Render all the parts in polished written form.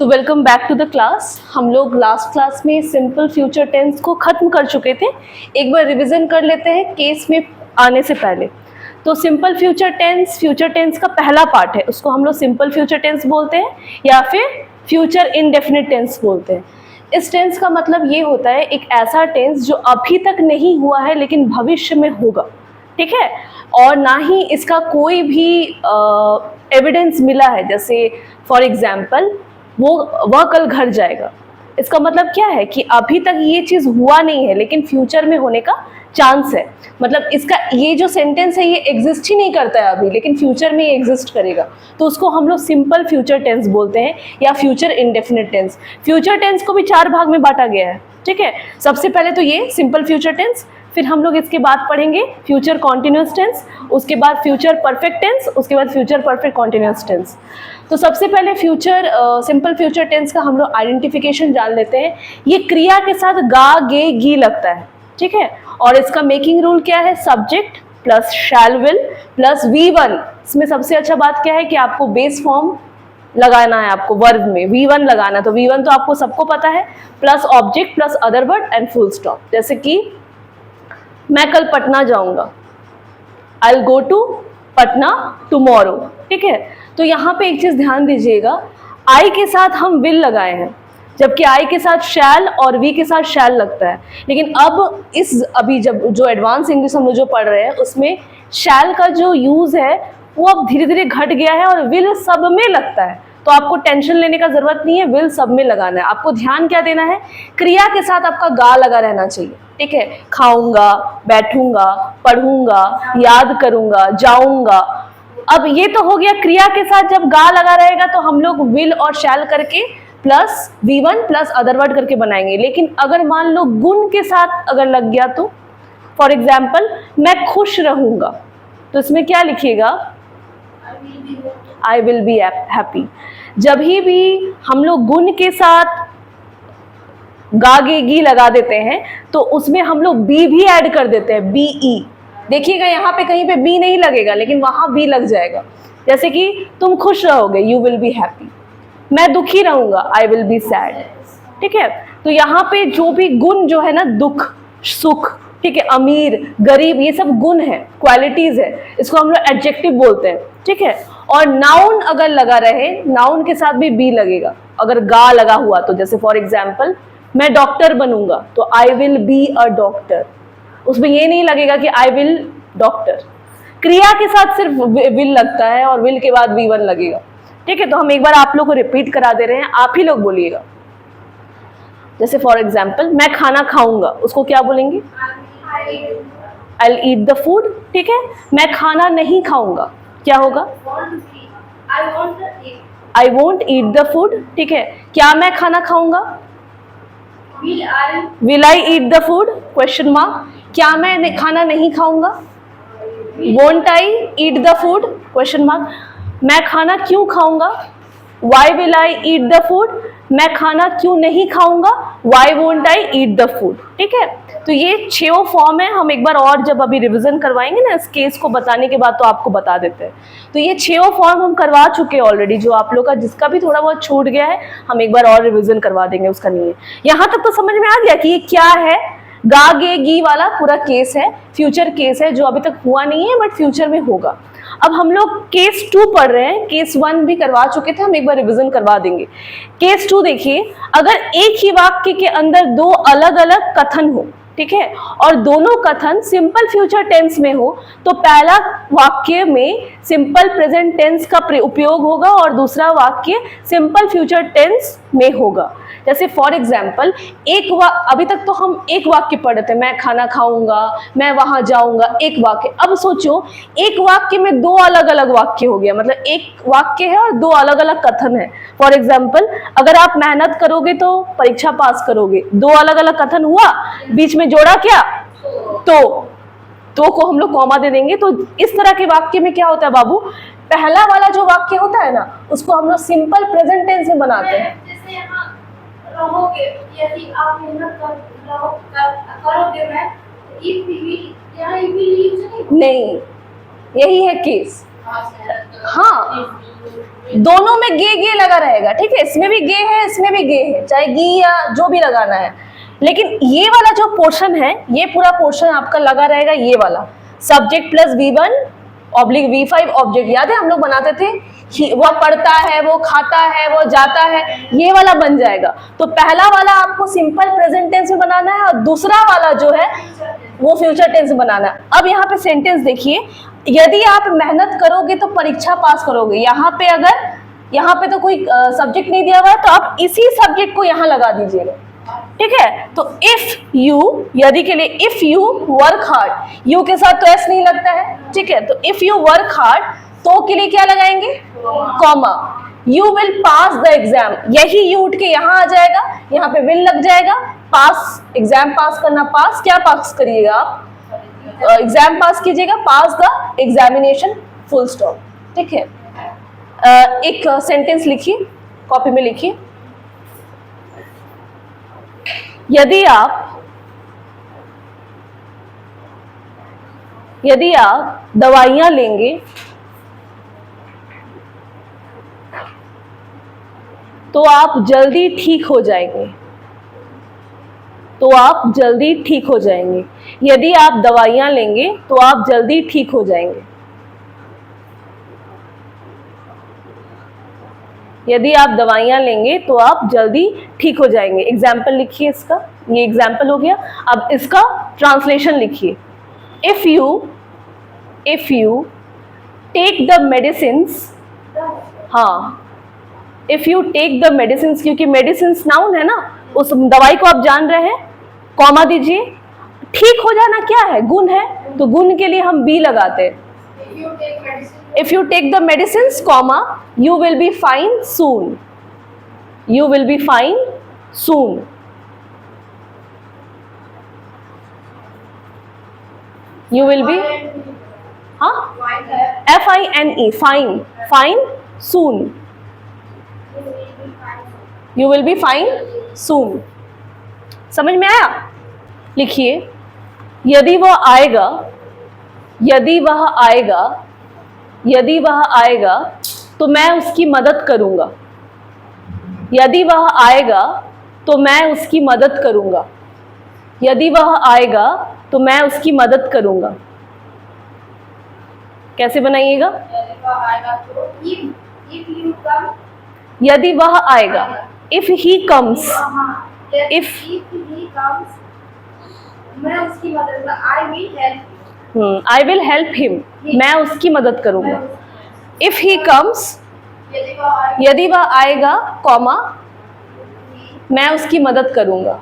तो welcome back to the class. हम लोग लास्ट क्लास में सिंपल फ्यूचर टेंस को ख़त्म कर चुके थे। एक बार रिवीजन कर लेते हैं केस में आने से पहले। तो सिंपल फ्यूचर टेंस का पहला पार्ट है, उसको हम लोग सिंपल फ्यूचर टेंस बोलते हैं या फिर फ्यूचर इनडेफिनिट टेंस बोलते हैं। इस टेंस का मतलब ये होता है एक ऐसा टेंस जो अभी तक नहीं हुआ है लेकिन भविष्य में होगा, ठीक है, और ना ही इसका कोई भी एविडेंस मिला है। जैसे फॉर एग्जाम्पल वह कल घर जाएगा, इसका मतलब क्या है कि अभी तक ये चीज़ हुआ नहीं है लेकिन फ्यूचर में होने का चांस है। मतलब इसका ये जो सेंटेंस है ये एग्जिस्ट ही नहीं करता है अभी, लेकिन फ्यूचर में ये एग्जिस्ट करेगा, तो उसको हम लोग सिंपल फ्यूचर टेंस बोलते हैं या future indefinite tense. Future tense को भी 4 भाग में बांटा गया है, ठीक है। सबसे पहले तो ये सिंपल फ्यूचर टेंस, फिर हम लोग इसके बाद पढ़ेंगे फ्यूचर कॉन्टिन्यूस टेंस, उसके बाद फ्यूचर परफेक्ट टेंस, उसके बाद फ्यूचर परफेक्ट कॉन्टिन्यूस टेंस। तो सबसे पहले सिंपल फ्यूचर टेंस का हम लोग आइडेंटिफिकेशन जान लेते हैं। ये क्रिया के साथ गा गे गी लगता है, ठीक है, और इसका मेकिंग रूल क्या है? Subject plus shell will plus V1। इसमें सबसे अच्छा बात क्या है कि आपको बेस फॉर्म लगाना है, आपको वर्ब में V1 लगाना है, तो V1 तो आपको सबको पता है, plus object plus other word and full stop. जैसे कि मैं कल पटना जाऊंगा, I will go to Patna tomorrow, ठीक है। तो यहाँ पे एक चीज ध्यान दीजिएगा, आई के साथ हम विल लगाए हैं जबकि आई के साथ शैल और वी के साथ शैल लगता है, लेकिन अब अभी जब जो एडवांस इंग्लिश हम लोग जो पढ़ रहे हैं उसमें शैल का जो यूज है वो अब धीरे धीरे घट गया है और विल सब में लगता है। तो आपको टेंशन लेने का जरूरत नहीं है, विल सब में लगाना है। आपको ध्यान क्या देना है? क्रिया के साथ आपका गा लगा रहना चाहिए, ठीक है। खाऊंगा, बैठूंगा, पढ़ूंगा, याद करूंगा, जाऊंगा। अब ये तो हो गया क्रिया के साथ जब गा लगा रहेगा तो हम लोग विल और शैल करके plus V1 plus other word करके बनाएंगे। लेकिन अगर मान लो गुण के साथ अगर लग गया तो फॉर एग्जाम्पल मैं खुश रहूंगा, तो इसमें क्या लिखिएगा? I will be happy. जब भी हम लोग गुण के साथ गागेगी लगा देते हैं तो उसमें हम लोग बी भी ऐड कर देते हैं, BE। देखिएगा यहाँ पे कहीं पे बी नहीं लगेगा लेकिन वहां बी लग जाएगा। जैसे कि तुम खुश रहोगे, यू विल बी हैप्पी। मैं दुखी रहूंगा, आई विल बी सैड, ठीक है। तो यहाँ पे जो भी गुण जो है ना, दुख, सुख, ठीक है, अमीर, गरीब, ये सब गुण है, क्वालिटीज है, इसको हम लोग एडजेक्टिव बोलते हैं, ठीक है। और नाउन अगर लगा रहे, नाउन के साथ भी बी लगेगा अगर गा लगा हुआ तो। जैसे फॉर एग्जाम्पल मैं डॉक्टर बनूंगा तो I will be a doctor, उसमें ये नहीं लगेगा कि आई विल डॉक्टर। क्रिया के साथ सिर्फ विल लगता है और विल के बाद V1 लगेगा, ठीक है। तो हम एक बार आप लोग को रिपीट करा दे रहे हैं, आप ही लोग बोलिएगा। जैसे फॉर एग्जाम्पल मैं खाना खाऊंगा, उसको क्या बोलेंगे? I will eat the food, ठीक है। मैं खाना नहीं खाऊंगा, क्या होगा? I won't eat the food, ठीक है। क्या मैं खाना खाऊंगा? Will I eat the food? Question mark. क्या मैं खाना नहीं खाऊंगा? Won't I eat the food? Question mark. मैं खाना क्यों खाऊंगा? Why will I eat the food? मैं खाना क्यों नहीं खाऊंगा? Why won't I eat the food, ठीक है। तो ये 6 फॉर्म है। हम एक बार और जब अभी रिवीजन करवाएंगे ना इस केस को बताने के बाद तो आपको बता देते हैं। तो ये 6 फॉर्म हम करवा चुके हैं ऑलरेडी। जो आप लोग का जिसका भी थोड़ा बहुत छूट गया है हम एक बार और रिवीजन करवा देंगे, उसका नहीं है। यहाँ तक तो समझ में आ गया कि ये क्या है? गा गे गी वाला पूरा केस है, फ्यूचर केस है जो अभी तक हुआ नहीं है बट फ्यूचर में होगा। अब हम लोग केस 2 पढ़ रहे हैं, केस 1 भी करवा चुके थे, हम एक बार रिवीजन करवा देंगे। केस 2 देखिए, अगर एक ही वाक्य के अंदर 2 अलग अलग कथन हो, ठीक है, और दोनों कथन सिंपल फ्यूचर टेंस में हो तो पहला वाक्य में सिंपल प्रेजेंट टेंस का उपयोग होगा और दूसरा वाक्य सिंपल फ्यूचर टेंस में होगा। जैसे फॉर एग्जाम्पल अभी तक तो हम एक वाक्य पढ़ रहे थे, मैं खाना खाऊंगा, मैं वहां जाऊंगा, एक वाक्य। अब सोचो एक वाक्य में 2 अलग अलग वाक्य हो गया, मतलब एक वाक्य है और 2 अलग अलग कथन है। फॉर एग्जाम्पल अगर आप मेहनत करोगे तो परीक्षा पास करोगे, 2 अलग अलग कथन हुआ, बीच में जोड़ा क्या? तो को हम लोग कॉमा दे देंगे। तो इस तरह के वाक्य में क्या होता है बाबू? पहला वाला जो वाक्य होता है ना उसको हम लोग सिंपल प्रेजेंट टेंस में बनाते हैं। रहोगे, यदि आप मेहनत करोगे, मैं नहीं, यही है केस। हाँ, दोनों में गे गे लगा रहेगा, ठीक है, इसमें भी गे है, इसमें भी गे है, चाहे गी या जो भी लगाना है। लेकिन ये वाला जो पोर्शन है, ये पूरा पोर्शन आपका लगा रहेगा, ये वाला subject plus V1 oblique V5 object. याद है हम लोग बनाते थे, वो पढ़ता है, वो खाता है, वो जाता है, ये वाला बन जाएगा। तो पहला वाला आपको सिंपल प्रेजेंट टेंस में बनाना है और दूसरा वाला जो है वो फ्यूचर टेंस में बनाना है। अब यहाँ पे सेंटेंस देखिए, यदि आप मेहनत करोगे तो परीक्षा पास करोगे। यहाँ पे अगर यहाँ पे तो कोई सब्जेक्ट नहीं दिया हुआ है तो आप इसी सब्जेक्ट को यहाँ लगा दीजिएगा, ठीक है। तो इफ यू, यदि के लिए if you work hard, you के साथ तो एस नहीं लगता है, ठीक है। तो इफ यू वर्क हार्ड, तो के लिए क्या लगाएंगे, comma. You will pass the exam, यही यू उठ के यहाँ आ जाएगा, यहाँ पे विल लग जाएगा। पास, एग्जाम पास करना, पास क्या पास करिएगा आप, एग्जाम पास कीजिएगा, पास द एग्जामिनेशन, फुल स्टॉप, ठीक है। एक सेंटेंस लिखिए, कॉपी में लिखिए। यदि आप दवाइयां लेंगे तो आप जल्दी ठीक हो जाएंगे, तो आप जल्दी ठीक हो जाएंगे। यदि आप दवाइयां लेंगे तो आप जल्दी ठीक हो जाएंगे। यदि आप दवाइयां लेंगे तो आप जल्दी ठीक हो जाएंगे। एग्जाम्पल लिखिए इसका, ये एग्जाम्पल हो गया। अब इसका ट्रांसलेशन लिखिए। If you take the medicines, हाँ, if you take the medicines, क्योंकि मेडिसिन्स नाउन है ना, उस दवाई को आप जान रहे हैं, कॉमा दीजिए। ठीक हो जाना क्या है, गुण है, तो गुण के लिए हम बी लगाते हैं। If you take the medicines, comma, you will be fine soon. You will be fine soon. You will be, हाँ, FINE, fine, fine soon. You will be fine soon. समझ में आया? लिखिए, यदि वह आएगा, यदि वह आएगा, यदि वह आएगा तो मैं उसकी मदद करूंगा। यदि वह आएगा तो मैं उसकी मदद करूंगा। यदि वह आएगा तो मैं उसकी मदद करूंगा। कैसे बनाइएगा, यदि वह आएगा, इफ ही कम्स, इफ मैं उसकी मदद, आई विल हेल्प हिम, मैं उसकी मदद करूंगा। इफ ही कम्स, यदि वह आएगा, कॉमा, मैं उसकी मदद करूंगा।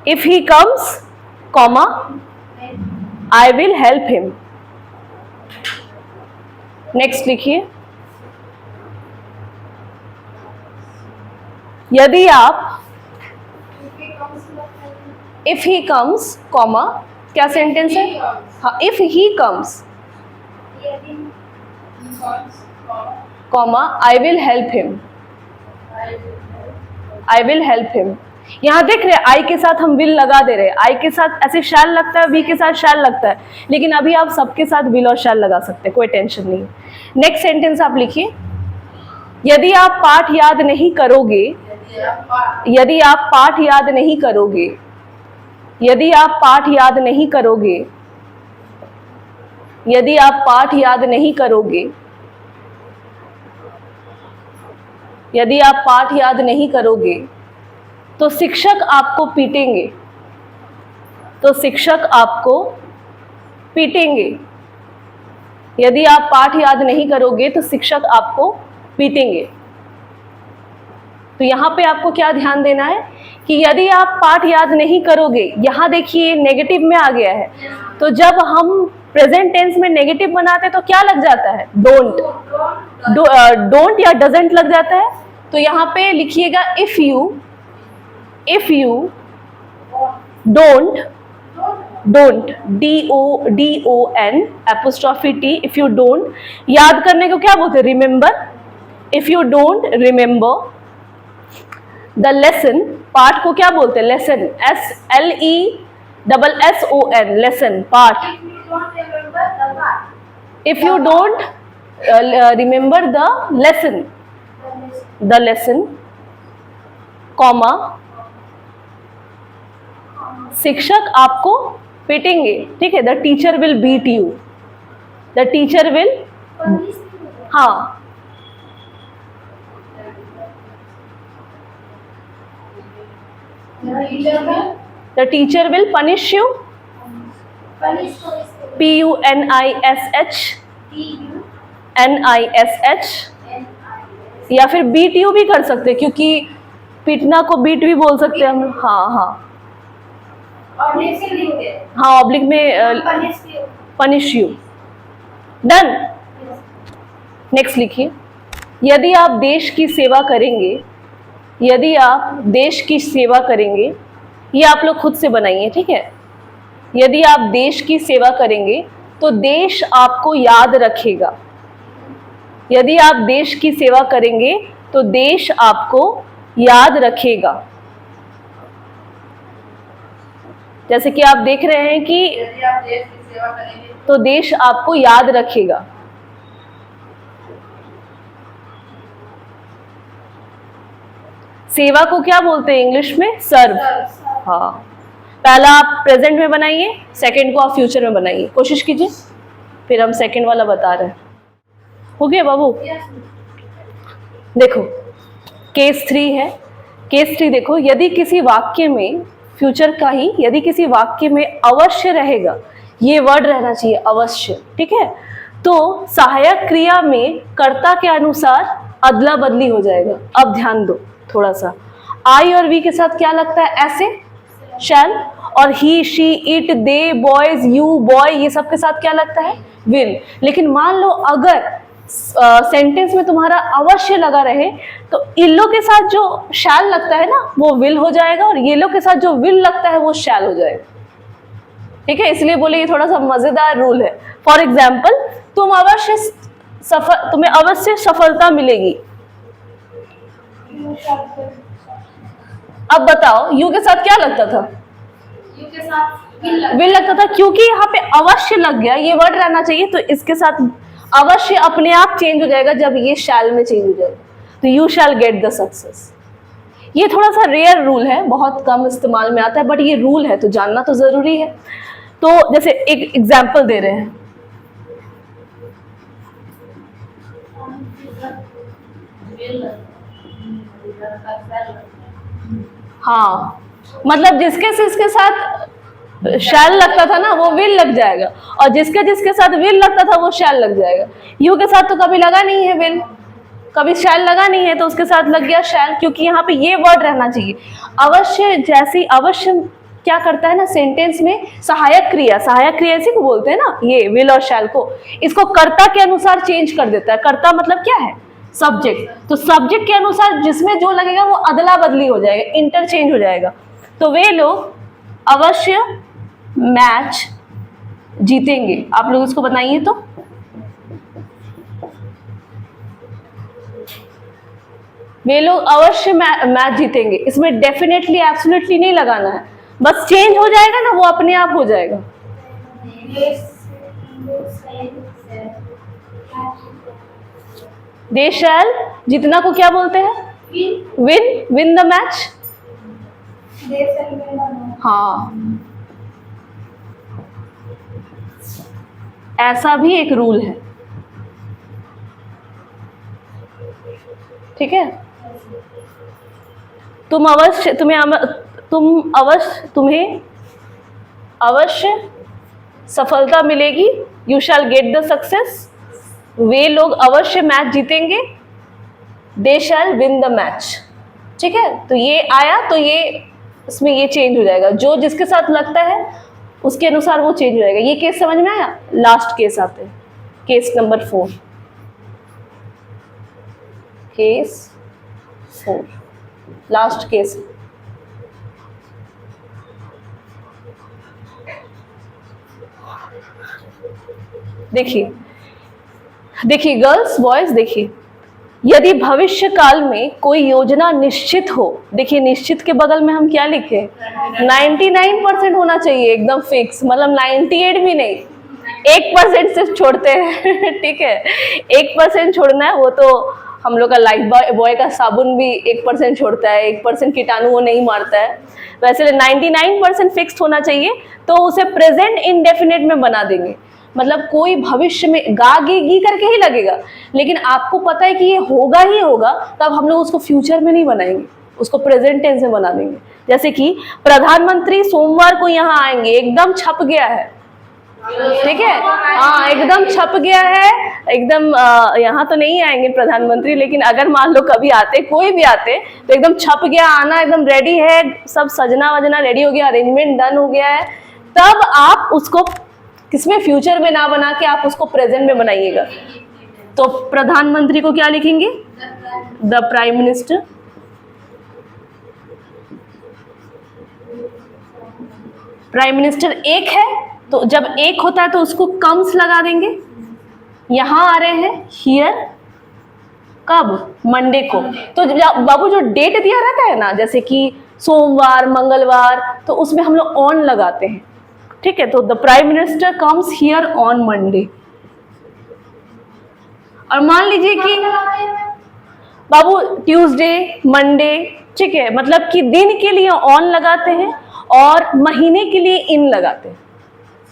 If he comes, comma, I will help him. Next लिखिए, यदि आप, इफ ही कम्स, कॉमा, क्या सेंटेंस है, हाँ, if he comes, comma, I will help him, I will help him. यहाँ देख रहे हैं आई के साथ हम विल लगा दे रहे हैं, आई के साथ ऐसे शैल लगता है, वी के साथ शैल लगता है, लेकिन अभी आप सबके साथ विल और शैल लगा सकते हैं, कोई टेंशन नहीं है। नेक्स्ट सेंटेंस आप लिखिए, यदि आप पाठ याद नहीं करोगे, यदि आप पाठ याद नहीं करोगे, यदि आप पाठ याद नहीं करोगे, यदि आप पाठ याद नहीं करोगे, यदि आप पाठ याद नहीं करोगे तो शिक्षक आपको पीटेंगे, तो शिक्षक आपको पीटेंगे। यदि आप पाठ याद नहीं करोगे तो शिक्षक आपको पीटेंगे। तो यहाँ पे आपको क्या ध्यान देना है कि यदि आप पाठ याद नहीं करोगे, यहाँ देखिए नेगेटिव में आ गया है, तो जब हम प्रेजेंट टेंस में नेगेटिव बनाते हैं तो क्या लग जाता है, डोंट, डोंट या डजंट लग जाता है। तो यहाँ पे लिखिएगा if you don't, don't, DONT apostrophe T, if you don't, याद करने को क्या बोलते हैं, remember. If you don't remember the lesson, पाठ को क्या बोलते हैं, लेसन, SLESSON, लेसन, पाठ। If you don't remember the lesson comma शिक्षक आपको पीटेंगे, ठीक है। The teacher will beat you, the teacher will, हाँ, the teacher will punish you, PUNISH, या फिर बीट यू भी कर सकते हैं, क्योंकि पीटना को बीट भी बोल सकते हैं हम। हाँ हाँ हाँ, ऑब्लिक में पनिश यू। डन। नेक्स्ट लिखिए, यदि आप देश की सेवा करेंगे, यदि आप देश की सेवा करेंगे, ये आप लोग खुद से बनाइए, ठीक है। यदि आप देश की सेवा करेंगे तो देश आपको याद रखेगा। यदि आप देश की सेवा करेंगे तो देश आपको याद रखेगा। जैसे कि आप देख रहे हैं कि यदि आप देश की सेवा करेंगे तो देश आपको याद रखेगा। सेवा को क्या बोलते हैं इंग्लिश में? सर्व। हाँ, पहला आप प्रेजेंट में बनाइए, सेकंड को आप फ्यूचर में बनाइए, कोशिश कीजिए, फिर हम सेकंड वाला बता रहे हैं। हो गया बाबू? देखो केस 3 है। केस 3 देखो, यदि किसी वाक्य में, फ्यूचर का ही, यदि किसी वाक्य में अवश्य रहेगा, ये वर्ड रहना चाहिए अवश्य, ठीक है, तो सहायक क्रिया में कर्ता के अनुसार अदला बदली हो जाएगा। अब ध्यान दो थोड़ा सा, आई और वी के साथ क्या लगता है? ऐसे शैल, और he, she, it, they, boys, you, boy, ये सब के साथ क्या लगता है? विल। लेकिन मान लो अगर सेंटेंस में तुम्हारा अवश्य लगा रहे तो इल्लो के साथ जो शैल लगता है ना वो विल हो जाएगा, और येलो के साथ जो विल लगता है वो शैल हो जाएगा, ठीक है। इसलिए बोले ये थोड़ा सा मजेदार रूल है। फॉर एग्जाम्पल, तुम्हें अवश्य सफलता मिलेगी। अब बताओ यू के साथ क्या लगता था? यू के साथ विल लगता था, क्योंकि यहाँ पे अवश्य लग गया, ये वर्ड रहना चाहिए, तो इसके साथ अवश्य अपने आप चेंज हो जाएगा जब ये शैल में चेंज हो जाएगा, तो you shall get the success. ये थोड़ा सा रेयर रूल है, बहुत कम इस्तेमाल में आता है, बट ये रूल है तो जानना तो जरूरी है। तो जैसे एक एग्जाम्पल दे रहे हैं, हाँ, मतलब जिसके साथ शैल लगता था ना वो विल लग जाएगा, और जिसके साथ विल लगता था वो शैल लग जाएगा। यू के साथ तो कभी लगा नहीं है विल, कभी शैल लगा नहीं है, तो उसके साथ लग गया शैल, क्योंकि यहाँ पे ये वर्ड रहना चाहिए अवश्य। जैसे अवश्य क्या करता है ना सेंटेंस में, सहायक क्रिया इसी को बोलते हैं ना, ये विल और शैल को, इसको कर्ता के अनुसार चेंज कर देता है। कर्ता मतलब क्या है? सब्जेक्ट। तो सब्जेक्ट के अनुसार जिसमें जो लगेगा वो अदला बदली हो जाएगा, इंटरचेंज हो जाएगा। तो वे लोग अवश्य मैच जीतेंगे। आप लोग इसको बनाइए, तो वे लोग अवश्य मैच जीतेंगे, इसमें डेफिनेटली एब्सोल्युटली नहीं लगाना है, बस चेंज हो जाएगा ना, वो अपने आप हो जाएगा। दे शैल, जितना को क्या बोलते हैं? Win the match. हाँ, ऐसा भी एक रूल है, ठीक है। तुम्हें अवश्य सफलता मिलेगी, you shall get the success. वे लोग अवश्य मैच जीतेंगे, they shall win the match, ठीक है। तो ये आया, तो ये इसमें ये चेंज हो जाएगा, जो जिसके साथ लगता है उसके अनुसार वो चेंज हो जाएगा। ये केस समझ में आया? लास्ट केस आते हैं, case number 4। Case 4 last case. देखिए गर्ल्स बॉयज, देखिए, यदि भविष्य काल में कोई योजना निश्चित हो, देखिए निश्चित के बगल में हम क्या लिखे? 99% होना चाहिए, एकदम फिक्स, मतलब 98 भी नहीं, 1% सिर्फ छोड़ते हैं ठीक है, 1% छोड़ना है, वो तो हम लोग का लाइफ बॉय का साबुन भी 1% छोड़ता है, 1% कीटाणु वो नहीं मारता है। वैसे 99% फिक्स्ड होना चाहिए, तो उसे प्रेजेंट इंडेफिनिट में बना देंगे, मतलब कोई भविष्य में गा गी गी करके ही लगेगा, लेकिन आपको पता है कि ये होगा ही होगा, तब हम लोग उसको फ्यूचर में नहीं बनाएंगे, उसको प्रेजेंट टेंस में बना देंगे। जैसे कि प्रधानमंत्री सोमवार को यहाँ आएंगे, एकदम छप गया है, ठीक है, हाँ एकदम छप गया है, एकदम यहाँ तो नहीं आएंगे प्रधानमंत्री, लेकिन अगर मान लो कभी आते, कोई भी आते, तो एकदम छप गया, आना एकदम रेडी है, सब सजना वजना रेडी हो गया, अरेंजमेंट डन हो गया है, तब आप उसको किसमें फ्यूचर में ना बना के आप उसको प्रेजेंट में बनाइएगा। तो प्रधानमंत्री को क्या लिखेंगे? The prime minister. Prime minister एक है, तो जब एक होता है तो उसको कम्स लगा देंगे। यहां आ रहे हैं हियर, कब? मंडे को। तो बाबू जो डेट दिया रहता है ना, जैसे कि सोमवार, मंगलवार, तो उसमें हम लोग ऑन लगाते हैं, ठीक है। तो the prime minister comes here on Monday. और मान लीजिए कि बाबू ट्यूसडे, मंडे, ठीक है, मतलब कि दिन के लिए ऑन लगाते हैं और महीने के लिए इन लगाते हैं।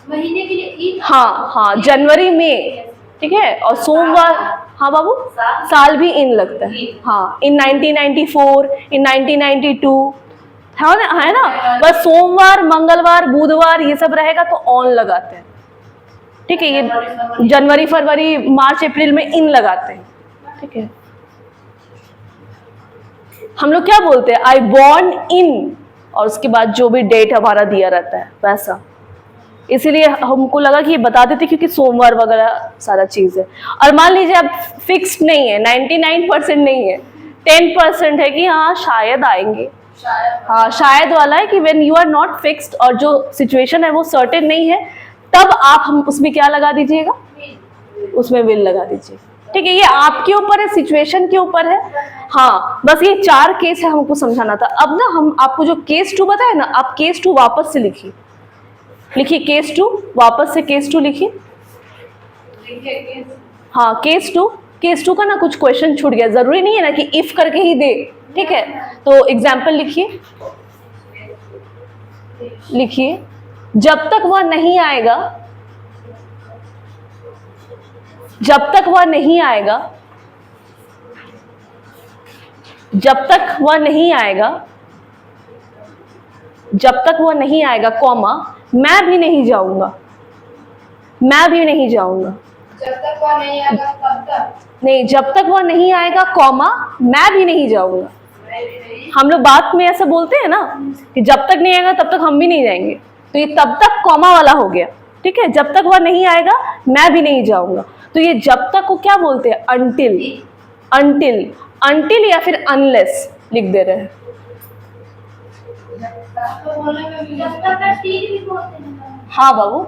महीने के लिए इन, हाँ हाँ, जनवरी में, ठीक है। और सोमवार, हाँ बाबू, साल भी इन लगता है, हाँ, इन 1994, इन 1992, है ना। बस सोमवार, मंगलवार, बुधवार ये सब रहेगा तो ऑन लगाते हैं, ठीक है। ये जनवरी, फरवरी, मार्च, अप्रैल में इन लगाते हैं, ठीक है। हम लोग क्या बोलते हैं? आई बॉर्न इन, और उसके बाद जो भी डेट हमारा दिया रहता है वैसा, इसीलिए हमको लगा कि ये बता देते क्योंकि सोमवार वगैरह सारा चीज है। और मान लीजिए अब फिक्स्ड नहीं है, 99% नहीं है, 10% है कि हाँ शायद आएंगे, हाँ शायद वाला है कि when you are not fixed और जो सिचुएशन है वो सर्टेन नहीं है, तब आप हम उसमें क्या लगा दीजिएगा? उसमें विल लगा दीजिए, ठीक है। ये आपके ऊपर है, सिचुएशन के ऊपर है। हाँ, बस ये 4 केस है, हमको समझाना था। अब ना हम आपको जो केस 2 बताए ना, आप केस 2 वापस से लिखिए, लिखिए केस 2, वापस से केस 2 लिखिए। हाँ केस 2 का ना कुछ क्वेश्चन छूट गया, जरूरी नहीं है ना कि इफ करके ही दे, ठीक है। तो एग्जाम्पल लिखिए, लिखिए जब तक वह नहीं आएगा, जब तक वह नहीं आएगा, जब तक वह नहीं आएगा, जब तक वह नहीं आएगा, कॉमा, मैं भी नहीं जाऊंगा, मैं भी नहीं जाऊंगा। जब तक वह नहीं आएगा तब तक नहीं, जब तक वह नहीं आएगा, कॉमा, मैं भी नहीं जाऊंगा। हम लोग बात में ऐसा बोलते हैं ना कि जब तक नहीं आएगा तब तक हम भी नहीं जाएंगे, तो ये तब तक कॉमा वाला हो गया, ठीक है। जब तक वह नहीं आएगा मैं भी नहीं जाऊंगा, तो ये जब तक को क्या बोलते हैं? अनटिल, अनटिल, अनटिल या फिर अनलेस लिख दे रहे हैं। जब तक टील भी बोलते हैं। हाँ बाबू,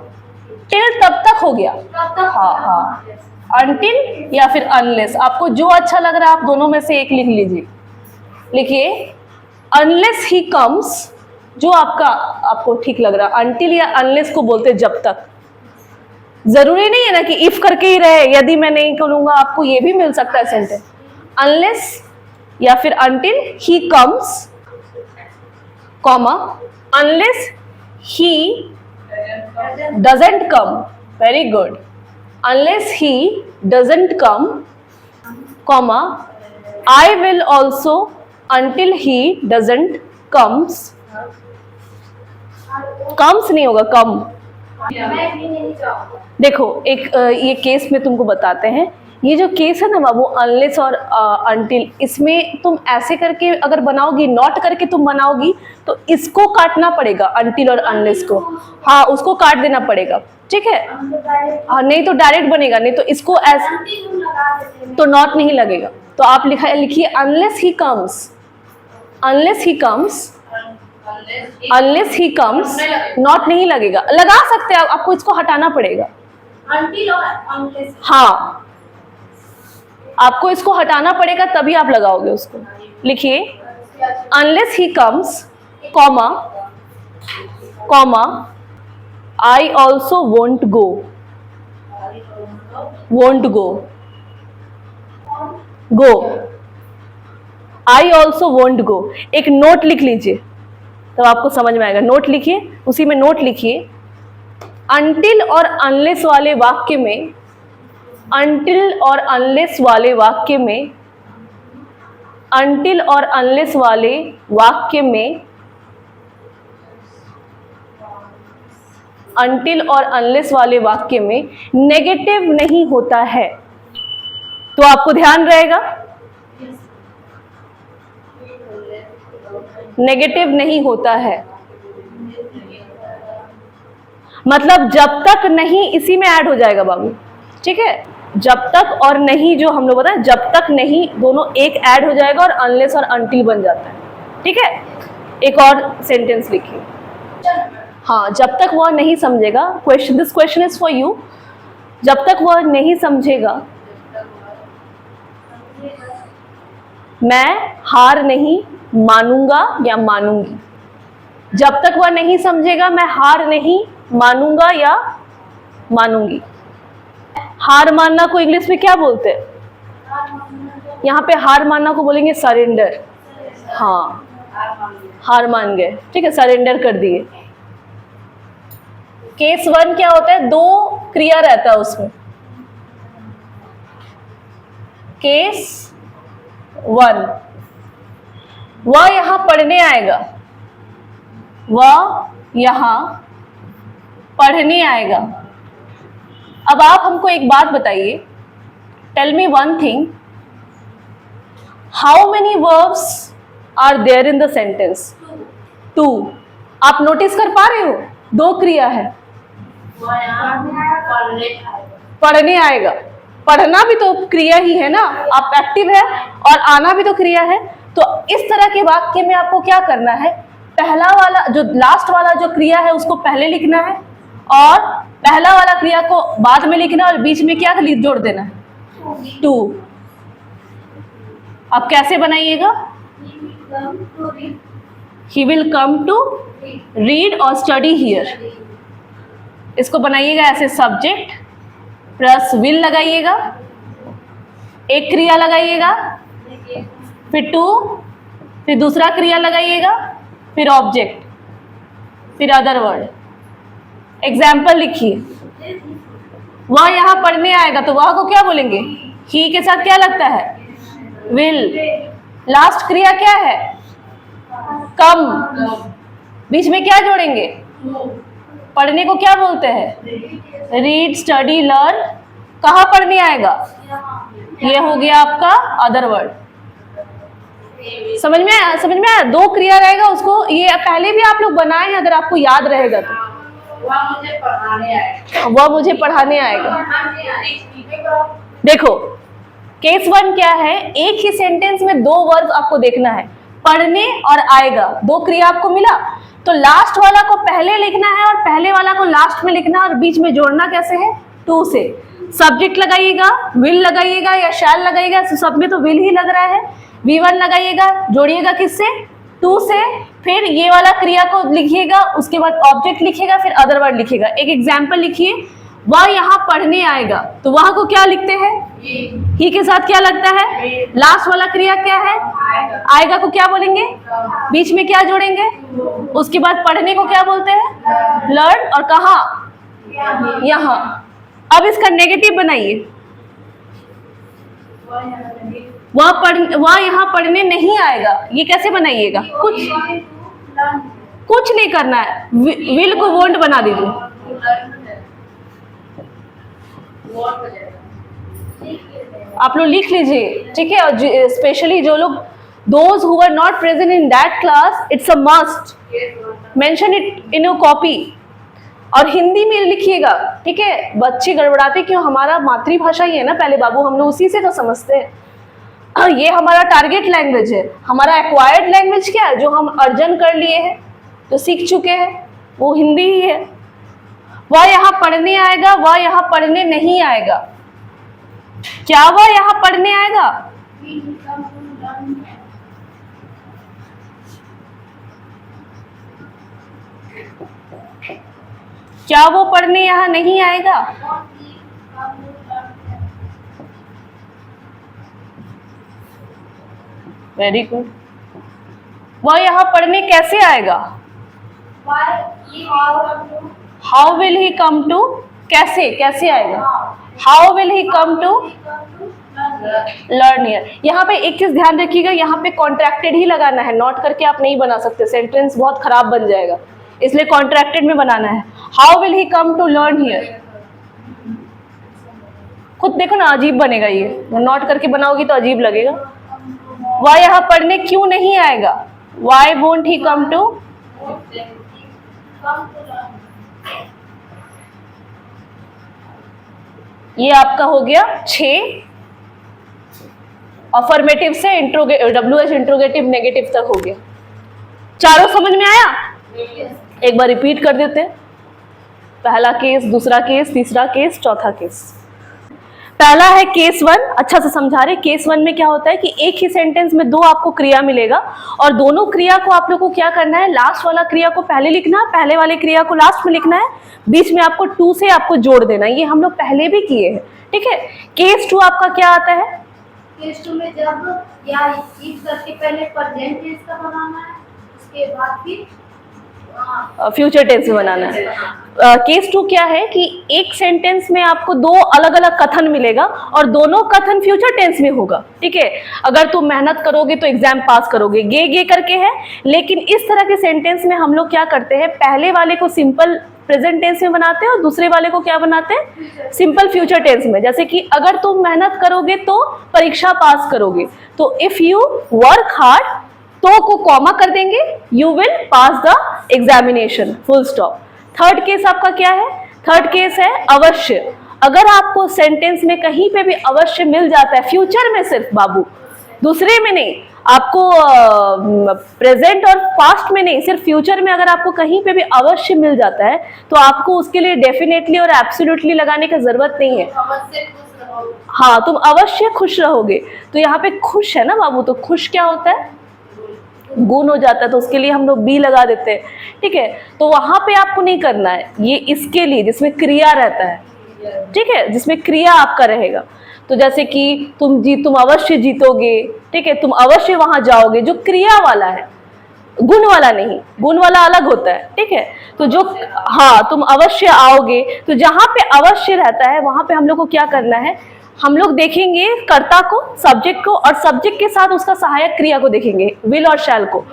टिल तब तक हो गया, हाँ हाँ, अनटिल या फिर अनलेस, आपको जो अच्छा लग रहा है आप दोनों में से एक लिख लीजिए। लिखिए अनलेस ही कम्स, जो आपको ठीक लग रहा है। अनटिल या अनलेस को बोलते जब तक, जरूरी नहीं है ना कि इफ करके ही रहे, यदि मैं नहीं करूंगा, आपको ये भी मिल सकता है सेंटेंस। अनलेस या फिर until he comes, comma, unless he doesn't come, very good, unless he doesn't come, comma, I will also until he doesn't comes, comes नहीं होगा, come। मैं भी नहीं जाऊंगा। देखो एक ये केस में तुमको बताते हैं, ये जो केस है ना बाबू, अनलेस और अनटिल, इसमें तुम ऐसे करके अगर बनाओगी, नॉट करके तुम बनाओगी, तो इसको काटना पड़ेगा, अनटिल और अनलेस को, हाँ उसको काट देना पड़ेगा, ठीक है। हाँ नहीं तो डायरेक्ट बनेगा, नहीं तो इसको ऐसे तो नॉट नहीं लगेगा। तो आप लिखिए unless he comes, unless he comes, unless he comes, not नहीं लगेगा, लगा सकते हैं आपको इसको हटाना पड़ेगा, अनटिल और अनलेस, हाँ आपको इसको हटाना पड़ेगा तभी आप लगाओगे उसको। लिखिए unless he comes, comma, comma, I also won't go, won't go. Go. I also won't go. एक नोट लिख लीजिए तब आपको समझ में आएगा। नोट लिखिए, उसी में नोट लिखिए until और unless वाले वाक्य में, until और unless वाले वाक्य में, until और unless वाले वाक्य में, until और unless वाले वाक्य में नेगेटिव नहीं होता है। तो आपको ध्यान रहेगा नेगेटिव नहीं होता है, मतलब जब तक नहीं इसी में ऐड हो जाएगा बाबू, ठीक है। जब तक और नहीं जो हम लोग बताएं, जब तक नहीं दोनों एक ऐड हो जाएगा और अनलेस और अनटिल बन जाता है, ठीक है। एक और सेंटेंस लिखिए। हाँ, जब तक वह नहीं समझेगा, question, this question is for you. जब तक वह नहीं समझेगा मैं हार नहीं मानूंगा या मानूंगी। जब तक वह नहीं समझेगा मैं हार नहीं मानूंगा या मानूंगी। हार मानना को इंग्लिश में क्या बोलते हैं? यहाँ पे हार मानना को बोलेंगे सरेंडर। हाँ, हार मान गए, ठीक है, सरेंडर कर दिए। केस 1 क्या होता है? 2 क्रिया रहता है उसमें। केस 1, वह यहां पढ़ने आएगा, वह यहां पढ़ने आएगा। अब आप हमको एक बात बताइए, tell me one thing, how many verbs are there in the sentence? 2। आप नोटिस कर पा रहे हो? 2 क्रिया है। पढ़ने आएगा, पढ़ना भी तो क्रिया ही है ना, आप एक्टिव है, और आना भी तो क्रिया है। तो इस तरह के वाक्य में आपको क्या करना है? पहला वाला जो लास्ट वाला जो क्रिया है उसको पहले लिखना है, और पहला वाला क्रिया को बाद में लिखना, और बीच में क्या जोड़ देना है? 2। अब कैसे बनाइएगा? He will come to read और study here। इसको बनाइएगा ऐसे, सब्जेक्ट प्लस विल लगाइएगा, एक क्रिया लगाइएगा, फिर 2, फिर दूसरा क्रिया लगाइएगा, फिर ऑब्जेक्ट, फिर अदर वर्ड। एग्जाम्पल लिखिए, वह यहां पढ़ने आएगा, तो वह को क्या बोलेंगे? ही के साथ क्या लगता है? विल। लास्ट क्रिया क्या है? कम। बीच में क्या जोड़ेंगे? पढ़ने को क्या बोलते हैं? Read, study, learn. कहाँ पढ़ने आएगा? ये हो गया आपका अदर वर्ड। समझ में आया? समझ में आया? 2 क्रिया रहेगा उसको, ये पहले भी आप लोग बनाए हैं, अगर आपको याद रहेगा तो। वह मुझे पढ़ाने आएगा। देखो, केस 1 क्या है? एक ही सेंटेंस में 2 वर्ब आपको देखना है, पढ़ने और आएगा, 2 क्रिया आपको मिला। तो लास्ट वाला को पहले लिखना है और पहले वाला को लास्ट में लिखना है, और बीच में जोड़ना कैसे है? 2 से। सब्जेक्ट लगाइएगा, विल लगाइएगा या शैल लगाइएगा, सब में तो विल ही लग रहा है। V1 लगाइएगा, जोड़िएगा किससे? 2 से। फिर ये वाला क्रिया को लिखिएगा, उसके बाद ऑब्जेक्ट लिखिएगा, फिर अदर वर्ड लिखिएगा। एक एग्जाम्पल लिखिए, वह यहाँ पढ़ने आएगा, तो वहां को क्या लिखते हैं? ही के साथ क्या लगता है? लास्ट वाला क्रिया क्या है? आएगा को क्या बोलेंगे? बीच में क्या जोड़ेंगे? उसके बाद पढ़ने को क्या बोलते हैं? लर्न। और कहाँ? यहाँ। अब इसका नेगेटिव बनाइए, वह यहाँ पढ़ने नहीं आएगा। ये कैसे बनाइएगा? कुछ नहीं करना है, विल को वोंट बना दीजिए। आप लोग लिख लीजिए, ठीक है। और स्पेशली जो लोग, those who are not present in that class, it's a must mention it in your copy. और हिंदी में लिखिएगा, ठीक है। बच्चे गड़बड़ाते क्यों? हमारा मातृभाषा ही है ना पहले बाबू, हम लोग उसी से तो समझते हैं। ये हमारा टारगेट लैंग्वेज है। हमारा एक्वायर्ड लैंग्वेज क्या है? जो हम अर्जन कर लिए हैं, जो सीख चुके हैं, वो हिंदी ही है। वह यहाँ पढ़ने आएगा, वह यहाँ पढ़ने नहीं आएगा। क्या वह यहाँ पढ़ने आएगा? क्या वो पढ़ने यहाँ नहीं आएगा? Very good. वह यहाँ पढ़ने कैसे आएगा? How will he come to, कैसे कैसे आएगा? How will he come to learn here. यहाँ पे एक चीज ध्यान रखिएगा, यहाँ पे कॉन्ट्रैक्टेड ही लगाना है, नॉट करके आप नहीं बना सकते, सेंटेंस बहुत खराब बन जाएगा, इसलिए कॉन्ट्रैक्टेड में बनाना है। How will he come to learn here, खुद देखो ना अजीब बनेगा, ये नॉट करके बनाओगी तो अजीब लगेगा। वह यहाँ पढ़ने क्यों नहीं आएगा? Why won't he come to, ये आपका हो गया 6 अफर्मेटिव से WH इंट्रोगेटिव नेगेटिव तक हो गया। चारों समझ में आया? एक बार रिपीट कर देते हैं, पहला केस, दूसरा केस, तीसरा केस, चौथा केस। पहला है केस 1, अच्छा से समझा रहे। केस 1 में क्या होता है कि एक ही सेंटेंस में 2 आपको क्रिया मिलेगा और दोनों क्रिया को आप लोग को क्या करना है, लास्ट वाला क्रिया को पहले लिखना है, पहले वाले क्रिया को लास्ट में लिखना है, बीच में आपको टू से आपको जोड़ देना है। ये हम लोग पहले भी किए हैं, ठीक है। केस 2 आपका क्या आता है? केस 2 में जब या इफ करके पहले प्रेजेंट टेंस का बनाना है, उसके बाद फिर फ्यूचर टेंस में बनाना है। केस 2 क्या है कि एक सेंटेंस में आपको 2 अलग अलग कथन मिलेगा और दोनों कथन फ्यूचर टेंस में होगा, ठीक है। अगर तुम मेहनत करोगे तो एग्जाम पास करोगे, गे करके है। लेकिन इस तरह के सेंटेंस में हम लोग क्या करते हैं, पहले वाले को सिंपल प्रेजेंट टेंस में बनाते हैं और दूसरे वाले को क्या बनाते हैं, सिंपल फ्यूचर टेंस में। जैसे कि अगर तुम मेहनत करोगे तो परीक्षा पास करोगे, तो इफ यू वर्क हार्ड, तो को कॉमा कर देंगे, you will pass the examination, full stop. Third case आपका क्या है? थर्ड केस है अवश्य। अगर आपको सेंटेंस में कहीं पे भी अवश्य मिल जाता है, फ्यूचर में सिर्फ बाबू, दूसरे में नहीं, आपको प्रेजेंट और पास्ट में नहीं, सिर्फ फ्यूचर में अगर आपको कहीं पे भी अवश्य मिल जाता है तो आपको उसके लिए डेफिनेटली और एब्सोल्युटली लगाने की जरूरत नहीं है। हाँ, तुम अवश्य खुश रहोगे, तो यहाँ पे खुश है ना बाबू, तो खुश क्या होता है, गुण हो जाता है, तो उसके लिए हम लोग बी लगा देते हैं, ठीक है। तो वहां पे आपको नहीं करना है, ये इसके लिए जिसमें क्रिया रहता है, ठीक है, जिसमें क्रिया आपका रहेगा। तो जैसे कि तुम अवश्य जीतोगे, ठीक है, तुम अवश्य वहां जाओगे, जो क्रिया वाला है, गुण वाला नहीं, गुण वाला अलग होता है, ठीक है। तो जो हाँ, तुम अवश्य आओगे, तो जहां पे अवश्य रहता है वहां पे हम लोग को क्या करना है, हम लोग देखेंगे कर्ता को, सब्जेक्ट को, और सब्जेक्ट के साथ उसका सहायक क्रिया को देखेंगे, विल और शैल को।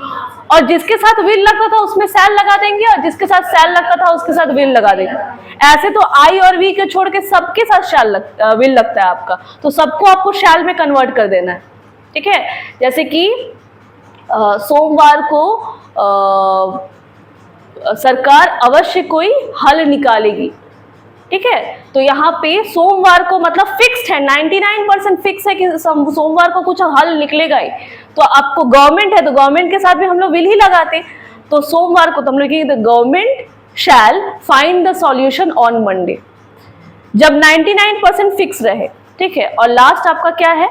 और जिसके साथ विल लगता था उसमें शैल लगा देंगे, और जिसके साथ शैल लगता था उसके साथ विल लगा देंगे। ऐसे तो आई और वी के छोड़ के सबके साथ विल लगता है आपका, तो सबको आपको शैल में कन्वर्ट कर देना है, ठीक है। जैसे कि सोमवार को सरकार अवश्य कोई हल निकालेगी, ठीक है। तो यहाँ पे सोमवार को मतलब फिक्स्ड है, 99% फिक्स है कि सोमवार को कुछ हल निकलेगा ही। तो आपको गवर्नमेंट है तो गवर्नमेंट के साथ भी हम लोग विल ही लगाते, तो सोमवार को तो हम लोग कहेंगे the government shell find the solution on Monday, जब 99% फिक्स रहे, ठीक है। और लास्ट आपका क्या है,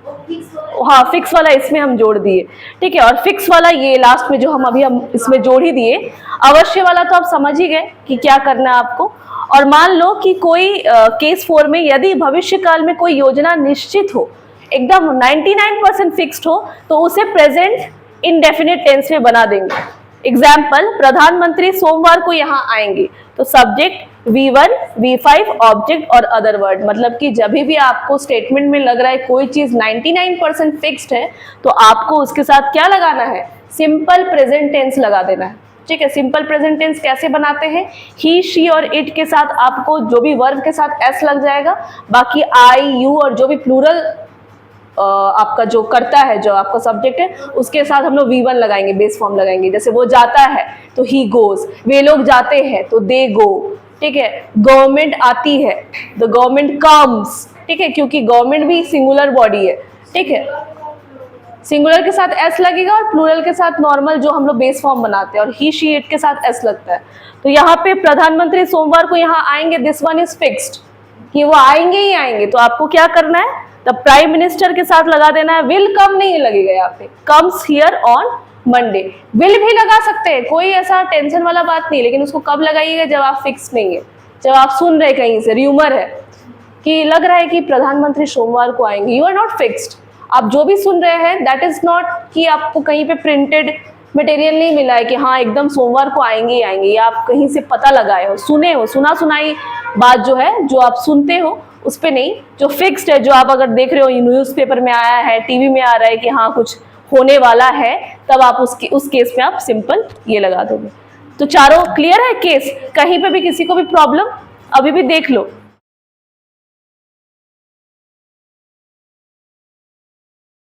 हाँ, फिक्स वाला इसमें हम जोड़ दिए, ठीक है। और फिक्स वाला ये लास्ट में जो हम इसमें जोड़ ही दिए। अवश्य वाला तो आप समझ ही गए कि क्या करना है आपको। और मान लो कि कोई केस 4 में यदि भविष्य काल में कोई योजना निश्चित हो, एकदम 99% फिक्स्ड हो, तो उसे प्रेजेंट इंडेफिनिट टेंस में बना देंगे। एग्जाम्पल, प्रधानमंत्री सोमवार को यहाँ आएंगे, तो सब्जेक्ट V1, V5, ऑब्जेक्ट और अदर वर्ड। मतलब कि जब भी आपको स्टेटमेंट में लग रहा है कोई चीज 99% फिक्स्ड है, तो आपको उसके साथ क्या लगाना है, सिंपल प्रेजेंट टेंस लगा देना है, ठीक है। सिंपल प्रेजेंट टेंस कैसे बनाते हैं, ही, शी और इट के साथ आपको जो भी वर्ब के साथ एस लग जाएगा, बाकी आई, यू और जो भी प्लूरल आपका जो करता है, जो आपका सब्जेक्ट है, उसके साथ हम लोग V1 लगाएंगे, बेस फॉर्म लगाएंगे। जैसे वो जाता है तो ही गोज, वे लोग जाते हैं तो दे गो, ठीक है। गवर्नमेंट आती है द गवर्नमेंट कम्स, ठीक है, क्योंकि गवर्नमेंट भी सिंगुलर बॉडी है, ठीक है। सिंगुलर के साथ एस लगेगा और प्लूरल के साथ नॉर्मल जो हम लोग बेस फॉर्म बनाते हैं, और ही, शी, इट के साथ एस लगता है। तो यहाँ पे प्रधानमंत्री सोमवार को यहाँ आएंगे, दिस वन इज फिक्स्ड कि वो आएंगे ही आएंगे, तो आपको क्या करना है, द प्राइम मिनिस्टर के साथ लगा देना है। विल कम नहीं लगेगा यहाँ पे, comes here on Monday. Will भी लगा सकते हैं, कोई ऐसा टेंशन वाला बात नहीं, लेकिन उसको कब लगाइएगा, जब आप फिक्स नहीं है, जब आप सुन रहे कहीं से र्यूमर है कि लग रहा है कि प्रधानमंत्री सोमवार को आएंगे, यू आर नॉट फिक्स्ड, आप जो भी सुन रहे हैं दैट इज नॉट कि आपको कहीं पे प्रिंटेड मटेरियल नहीं मिला है कि हाँ एकदम सोमवार को आएंगे ही आएंगे, या आप कहीं से पता लगाए हो, सुने हो, सुना सुनाई बात जो है जो आप सुनते हो उस पे नहीं, जो फिक्स्ड है, जो आप अगर देख रहे हो न्यूज़पेपर में आया है, टीवी में आ रहा है कि हाँ कुछ होने वाला है, तब आप उस केस में आप सिंपल ये लगा दोगे। तो चारों क्लियर है केस, कहीं पे भी किसी को भी प्रॉब्लम अभी भी देख लो।